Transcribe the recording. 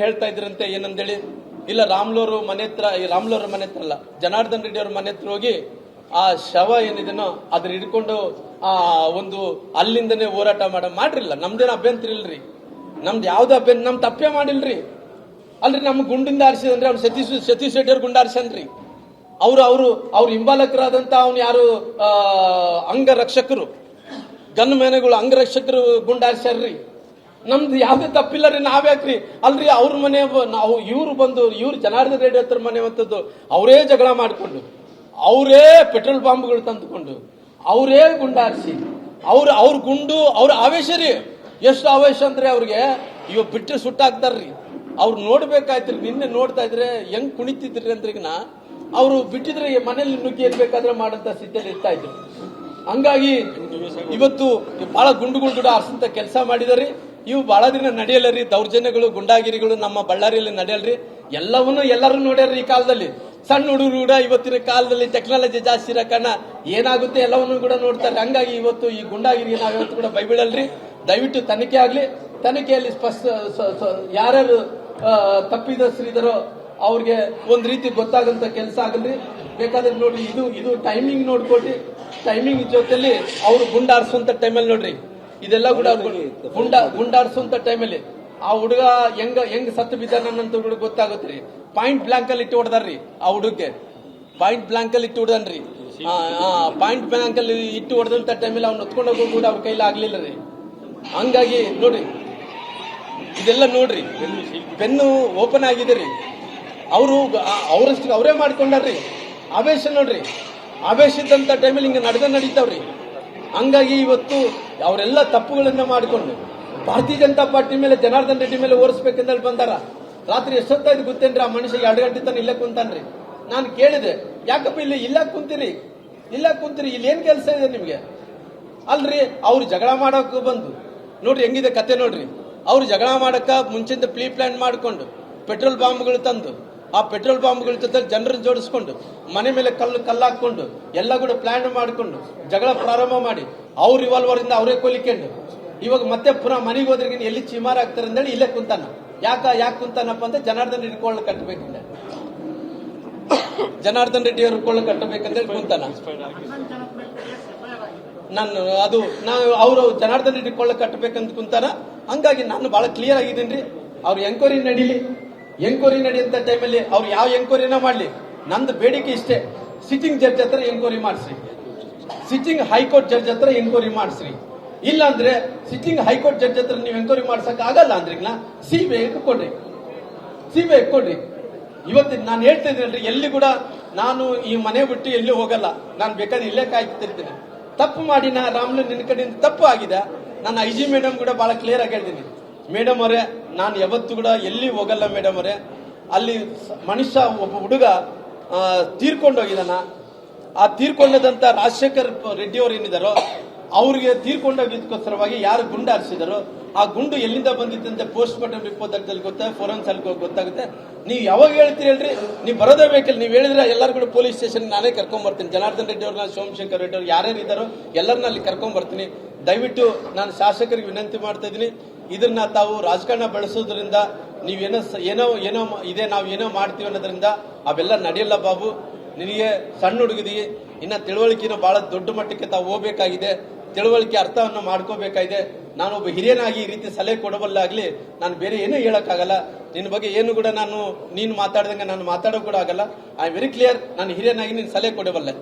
ಹೇಳ್ತಾ ಇದ್ರಂತೆ ಏನಂದೇಳಿ, ಇಲ್ಲ ರಾಮ್ಲೂರು ಮನೆ ಹತ್ರ ಅಲ್ಲ, ಜನಾರ್ದನ್ ರೆಡ್ಡಿ ಅವ್ರ ಮನೆ ಹತ್ರ ಹೋಗಿ ಆ ಶವ ಏನಿದೆನೋ ಅದ್ರ ಹಿಡ್ಕೊಂಡು ಒಂದು ಅಲ್ಲಿಂದನೇ ಹೋರಾಟ ಮಾಡ್ರಿಲ್ಲ. ನಮ್ದೇನು ಅಭ್ಯಂತರ ಇಲ್ರಿ, ನಮ್ದು ಯಾವ್ದು ಅಭ್ಯಂತರ, ನಮ್ ತಪ್ಪೇ ಮಾಡಿಲ್ರಿ. ಅಲ್ರಿ ನಮ್ ಗುಂಡಿಂದ ಆರಿಸಿದ್ರೆ ಅವ್ನು ಸತೀಶ್ ರೆಡ್ಡಿ ಅವ್ರ ಗುಂಡ ಆರಿಸನ್ರಿ. ಅವ್ರು ಹಿಂಬಾಲಕರಾದಂತ ಅವ್ನು ಯಾರು ಅಂಗರಕ್ಷಕರು, ಗನ್ ಮೇನೆಗಳು ಅಂಗರಕ್ಷಕರು ಗುಂಡ ಆರಿಸ್ಯಾರ್ರಿ. ನಮ್ದು ಯಾವ್ದೇ ತಪ್ಪಿಲ್ಲ ರೀ, ನಾವ್ಯಾಕ್ರಿ? ಅಲ್ರಿ ಅವ್ರ ಮನೆ ಇವ್ರು ಜನಾರ್ದನ್ ರೆಡ್ಡಿ ಹತ್ರ ಮನೆ ಹೊತ್ತದ್ದು ಅವರೇ ಜಗಳ ಮಾಡ್ಕೊಂಡು, ಅವರೇ ಪೆಟ್ರೋಲ್ ಬಾಂಬ್ಗಳು ತಂದುಕೊಂಡು, ಅವರೇ ಗುಂಡಾರಿಸಿ, ಅವ್ರ ಗುಂಡು ಅವ್ರ ಆವೇಶ ರೀ. ಎಷ್ಟು ಆವೇಶ ಅಂದ್ರೆ ಅವ್ರಿಗೆ ಇವಾಗ ಬಿಟ್ಟರೆ ಸುಟ್ಟಾಕ್ತಾರ್ರಿ. ಅವ್ರು ನೋಡ್ಬೇಕಾಯ್ತ್ರಿ, ನಿನ್ನೆ ನೋಡ್ತಾ ಇದ್ರೆ ಹೆಂಗ್ ಕುಣಿತಿದ್ರಿ ಅಂದ್ರೆ ಈಗ ಅವ್ರು ಬಿಟ್ಟಿದ್ರೆ ಮನೇಲಿ ನುಗ್ಗಿ ಏನ್ಬೇಕಾದ್ರೆ ಮಾಡಂತ ಸ್ಥಿತಿಯಲ್ಲಿ ಇರ್ತಾ ಇದ್ರು. ಹಂಗಾಗಿ ಇವತ್ತು ಬಹಳ ಗುಂಡುಗಳು ಕೂಡ ಆರಿಸಂತ ಕೆಲಸ ಮಾಡಿದಾರೆ. ಇವು ಬಹಳ ದಿನ ನಡೆಯಲ್ಲರಿ, ದೌರ್ಜನ್ಯಗಳು ಗುಂಡಾಗಿರಿಗಳು ನಮ್ಮ ಬಳ್ಳಾರಿಯಲ್ಲಿ ನಡೆಯಲ್ರಿ. ಎಲ್ಲರೂ ನೋಡ್ಯಾರ್ರಿ ಈ ಕಾಲದಲ್ಲಿ. ಸಣ್ಣ ಹುಡುಗರು ಕೂಡ ಇವತ್ತಿನ ಕಾಲದಲ್ಲಿ ಟೆಕ್ನಾಲಜಿ ಜಾಸ್ತಿ ಇರೋ ಕಾರಣ ಏನಾಗುತ್ತೆ ಎಲ್ಲವನ್ನು ಕೂಡ ನೋಡ್ತಾರೆ. ಹಂಗಾಗಿ ಇವತ್ತು ಈ ಗುಂಡಾಗಿರಿಗೆ ನಾವು ಇವತ್ತು ಕೂಡ ಬೈಬಿಡಲ್ರಿ. ದಯವಿಟ್ಟು ತನಿಖೆ ಆಗ್ಲಿ, ತನಿಖೆಯಲ್ಲಿ ಯಾರ್ಯಾರು ತಪ್ಪಿದಸ್ಥರಿದ್ದಾರೋ ಅವ್ರಿಗೆ ಒಂದ್ ರೀತಿ ಗೊತ್ತಾಗಂತ ಕೆಲಸ ಆಗಲ್ರಿ. ಬೇಕಾದ್ರೆ ನೋಡ್ರಿ, ಇದು ಟೈಮಿಂಗ್ ನೋಡ್ಕೊಡ್ರಿ. ಟೈಮಿಂಗ್ ಜೊತೆಲಿ ಅವ್ರು ಗುಂಡಾರಿಸುವಂತ ಟೈಮಲ್ಲಿ ನೋಡ್ರಿ, ಇದೆಲ್ಲ ಕೂಡ ಗುಂಡಾರಿಸುವಂತ ಟೈಮಲ್ಲಿ ಆ ಹುಡುಗ ಹೆಂಗ್ ಸತ್ತು ಬಿದ್ದಾನಂತ ಕೂಡ ಗೊತ್ತಾಗುತ್ತೆ. ಪಾಯಿಂಟ್ ಬ್ಲಾಂಕ್ ಅಲ್ಲಿ ಇಟ್ಟು ಹೊಡೆದಾರ್ರಿ. ಆ ಹುಡುಗಕ್ಕೆ ಪಾಯಿಂಟ್ ಬ್ಲಾಂಕ್ ಅಲ್ಲಿ ಇಟ್ಟು ಹೊಡೆದನ್ರಿ. ಪಾಯಿಂಟ್ ಬ್ಲಾಂಕ್ ಅಲ್ಲಿ ಇಟ್ಟು ಹೊಡೆದಂತ ಟೈಮಲ್ಲಿ ಅವ್ನು ಹೊತ್ಕೊಂಡು ಹೋಗೋ ಕೂಡ ಅವ್ರ ಕೈಲಿ ಆಗ್ಲಿಲ್ಲ ರೀ. ಹಂಗಾಗಿ ನೋಡ್ರಿ, ಇದೆಲ್ಲ ನೋಡ್ರಿ, ಪೆನ್ನು ಓಪನ್ ಆಗಿದೆ ರೀ. ಅವರಷ್ಟು ಅವರೇ ಮಾಡ್ಕೊಂಡಾರ್ರಿ. ಆವೇಶ ನೋಡ್ರಿ, ಆವೇಶ ಇದ್ದಂತ ಟೈಮಲ್ಲಿ ಹಿಂಗ ನಡೀತಾವ್ರಿ. ಹಂಗಾಗಿ ಇವತ್ತು ಅವರೆಲ್ಲ ತಪ್ಪುಗಳನ್ನ ಮಾಡಿಕೊಂಡು ಭಾರತೀಯ ಜನತಾ ಪಾರ್ಟಿ ಮೇಲೆ, ಜನಾರ್ದನ್ ರೆಡ್ಡಿ ಮೇಲೆ ಓಡಿಸ್ಬೇಕಂತ ಬಂದಾರ. ರಾತ್ರಿ ಎಷ್ಟೊತ್ತಾಯ್ತು ಗೊತ್ತೇನ್ರಿ? ಆ ಮನುಷ್ಯ 2 ಗಂಟೆ ತನಕ ಇಲ್ಲೇ ಕುಂತಾನ್ರಿ. ನಾನು ಕೇಳಿದೆ, ಯಾಕಪ್ಪ ಇಲ್ಲ ಕುಂತೀರಿ, ಇಲ್ಲಿ ಏನ್ ಕೆಲಸ ಇದೆ ನಿಮ್ಗೆ? ಅಲ್ರಿ, ಅವ್ರು ಜಗಳ ಮಾಡಕ್ ಬಂದು ನೋಡ್ರಿ ಹೆಂಗಿದೆ ಕತೆ ನೋಡ್ರಿ. ಅವ್ರು ಜಗಳ ಮಾಡಕ್ಕ ಮುಂಚಿಂದ ಪ್ಲಾನ್ ಮಾಡ್ಕೊಂಡು ಪೆಟ್ರೋಲ್ ಬಾಂಬ್ಗಳು ತಂದು, ಆ ಪೆಟ್ರೋಲ್ ಬಾಂಬ್ಗಳ ಜೊತೆ ಜನರನ್ನು ಜೋಡಿಸ್ಕೊಂಡು, ಮನೆ ಮೇಲೆ ಕಲ್ಲು ಹಾಕೊಂಡು ಎಲ್ಲ ಕೂಡ ಪ್ಲಾನ್ ಮಾಡಿಕೊಂಡು ಜಗಳ ಪ್ರಾರಂಭ ಮಾಡಿ ಅವ್ರ ರಿವಾಲ್ವರ್ ಇಂದ ಅವರೇ ಕೊಲಿಕೊಂಡು ಇವಾಗ ಮತ್ತೆ ಪುನಃ ಮನೆಗೆ ಹೋದ್ರಿಗೆ ಎಲ್ಲಿ ಚಿಮಾರ್ ಆಗ್ತಾರೆ ಅಂತೇಳಿ ಇಲ್ಲೇ ಕುಂತಾನ. ಯಾಕೆ ಕುಂತಾನಪ್ಪ ಅಂದ್ರೆ ಜನಾರ್ದನ್ ರೆಡ್ಡಿ ಕೊಳ್ಳ ಕಟ್ಟಬೇಕಂತ, ಜನಾರ್ದನ್ ರೆಡ್ಡಿ ಅವ್ರ ಕೊಳ್ಳ ಕಟ್ಟಬೇಕಂತೇಳಿ ಕುಂತಾನ. ಅವರು ಜನಾರ್ದನ್ ರೆಡ್ಡಿ ಕೊಳ್ಳ ಕಟ್ಟಬೇಕಂತ ಕುಂತಾನ. ಹಂಗಾಗಿ ನಾನು ಬಹಳ ಕ್ಲಿಯರ್ ಆಗಿದ್ದೀನಿ. ಅವ್ರು ಎಂಕ್ವೈರಿ ನಡೆಯುವಂತ ಟೈಮಲ್ಲಿ ಅವ್ರು ಯಾವ ಎಂಕ್ವೈರಿನ ಮಾಡ್ಲಿ, ನಂದು ಬೇಡಿಕೆ ಇಷ್ಟೇ, ಸಿಟ್ಟಿಂಗ್ ಜಡ್ಜ್ ಹತ್ರ ಎಂಕ್ವೈರಿ ಮಾಡಿಸ್ರಿ, ಸಿಟ್ಟಿಂಗ್ ಹೈಕೋರ್ಟ್ ಜಡ್ಜ್ ಹತ್ರ ಎಂಕ್ವೈರಿ ಮಾಡಿಸ್ರಿ. ಇಲ್ಲ ಅಂದ್ರೆ ಸಿಟ್ಟಿಂಗ್ ಹೈಕೋರ್ಟ್ ಜಡ್ಜ್ ಹತ್ರ ನೀವು ಎಂಕ್ವೈರಿ ಮಾಡ್ಸಕ್ ಆಗಲ್ಲ ಅಂದ್ರೆ ಸಿಬಿಐ ಕೊಡ್ರಿ. ಇವತ್ತು ನಾನು ಹೇಳ್ತಾ ಇದ್ದೀನಿ, ಎಲ್ಲಿ ಕೂಡ ನಾನು ಈ ಮನೆ ಬಿಟ್ಟು ಎಲ್ಲಿ ಹೋಗಲ್ಲ. ನಾನು ಬೇಕಾದ್ರೆ ಇಲ್ಲೇ ಕಾಯ್ತಿರ್ತೀನಿ. ತಪ್ಪು ಮಾಡಿ ರಾಮ್ಲು ನಿನ್ನ ಕಡೆಯಿಂದ ತಪ್ಪು ಆಗಿದೆ. ನಾನು IG ಮೇಡಮ್ ಕೂಡ ಬಹಳ ಕ್ಲಿಯರ್ ಆಗಿ ಹೇಳ್ತೀನಿ, ಮೇಡಮ್ ಅವರೇ ನಾನು ಯಾವತ್ತೂ ಕೂಡ ಎಲ್ಲಿ ಹೋಗಲ್ಲ ಮೇಡಮ್ ಅವರೇ. ಅಲ್ಲಿ ಮನುಷ್ಯ ಒಬ್ಬ ಹುಡುಗ ತೀರ್ಕೊಂಡು ಹೋಗಿದಾನ. ಆ ತೀರ್ಕೊಂಡದಂತ ರಾಜಶೇಖರ್ ರೆಡ್ಡಿ ಅವರು ಏನಿದಾರೋ ಅವ್ರಿಗೆ ತೀರ್ಕೊಂಡೋಗಿದ್ದಕ್ಕೋಸ್ಕರವಾಗಿ ಯಾರು ಗುಂಡು ಹಾರಿಸಿದಾರೋ ಆ ಗುಂಡು ಎಲ್ಲಿಂದ ಬಂದಿತ್ತಂತೆ ಪೋಸ್ಟ್ ಮಾರ್ಟಮ್ ರಿಪೋರ್ಟ್ ಅಲ್ಲಿ ಫೋರೆನ್ಸ್ ಅಲ್ಲಿ ಗೊತ್ತಾಗುತ್ತೆ. ನೀವು ಯಾವಾಗ ಹೇಳ್ತೀರಿ ಹೇಳ್ರಿ, ನೀವು ಬರೋದೇ ಬೇಕಲ್ಲ. ನೀವು ಹೇಳಿದ್ರೆ ಎಲ್ಲರೂ ಕೂಡ ಪೊಲೀಸ್ ಸ್ಟೇಷನ್ ನಾನೇ ಕರ್ಕೊಂಡ್ ಬರ್ತೀನಿ. ಜನಾರ್ದನ್ ರೆಡ್ಡಿ ಅವ್ರನ್ನ, ಸೋಮಶೇಖರ್ ರೆಡ್ಡಿ ಅವ್ರು ಯಾರ್ಯಾರು ಇದ್ದಾರೋ ಎಲ್ಲರನ್ನ ಅಲ್ಲಿ ಕರ್ಕೊಂಡ್ ಬರ್ತೀನಿ. ದಯವಿಟ್ಟು ನಾನು ಶಾಸಕರಿಗೆ ವಿನಂತಿ ಮಾಡ್ತಾ ಇದ್ದೀನಿ, ಇದನ್ನ ತಾವು ರಾಜಕಾರಣ ಬೆಳೆಸೋದ್ರಿಂದ ನೀವೇನೋ ಇದೆ, ನಾವು ಏನೋ ಮಾಡ್ತೀವಿ ಅನ್ನೋದ್ರಿಂದ ಅವೆಲ್ಲ ನಡೆಯಲ್ಲ ಬಾಬು. ನಿನಗೆ ಸಣ್ಣ ಹುಡುಗಿದಿ, ಇನ್ನ ತಿಳುವಳಿಕೆನ ಬಹಳ ದೊಡ್ಡ ಮಟ್ಟಕ್ಕೆ ತಾವು ಹೋಗ್ಬೇಕಾಗಿದೆ. ತಿಳುವಳಿಕೆ ಅರ್ಥವನ್ನು ಮಾಡ್ಕೋಬೇಕಾಗಿದೆ. ನಾನೊಬ್ಬ ಹಿರಿಯನಾಗಿ ಈ ರೀತಿ ಸಲಹೆ ಕೊಡಬಲ್ಲಾಗ್ಲಿ, ನಾನು ಬೇರೆ ಏನೂ ಹೇಳಕ್ಕಾಗಲ್ಲ. ನಿನ್ನ ಬಗ್ಗೆ ಏನು ಕೂಡ ನೀನು ಮಾತಾಡ್ದಂಗೆ ನಾನು ಮಾತಾಡೋ ಕೂಡ ಆಗಲ್ಲ. ಐ ಆಮ್ ವೆರಿ ಕ್ಲಿಯರ್, ನಾನು ಹಿರಿಯನಾಗಿ ನೀನು ಸಲಹೆ ಕೊಡಬಲ್ಲೆ.